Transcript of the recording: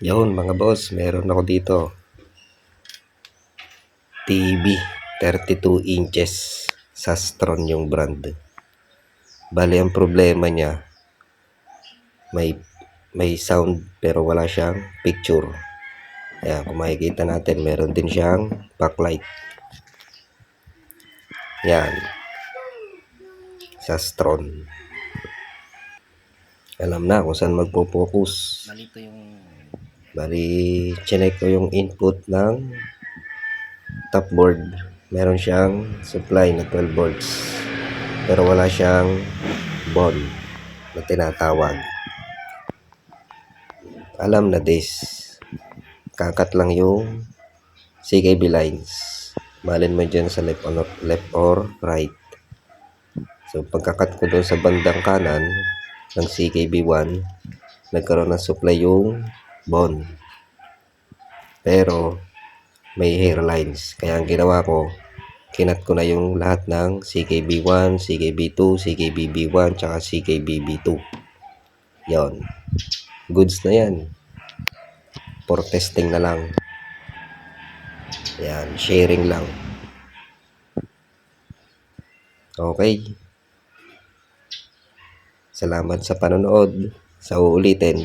Yun mga boss, meron ako dito. TV, 32 inches. Sastron yung brand. Bali ang problema niya, may sound pero wala siyang picture. Ayan, kung makikita natin, meron din siyang backlight. Yan. Sastron. Alam na kung saan magpo-focus. Bali, chinek ko yung input ng top board. Meron siyang supply na 12 volts. Pero wala siyang bond na tinatawag. Alam na this. Kakat lang yung CKB lines. Malin mo dyan sa left or right. So pagkakat ko doon sa bandang kanan ng CKB1, nagkaroon ng supply yung bond. Pero may hair lines. Kaya ang ginawa ko, kinat ko na yung lahat ng CKB1, CKB2, CKBB1, tsaka CKBB2. Yon. Goods na yan. For testing na lang. Yan. Sharing lang. Okay. Salamat sa panonood. Sa uulitin.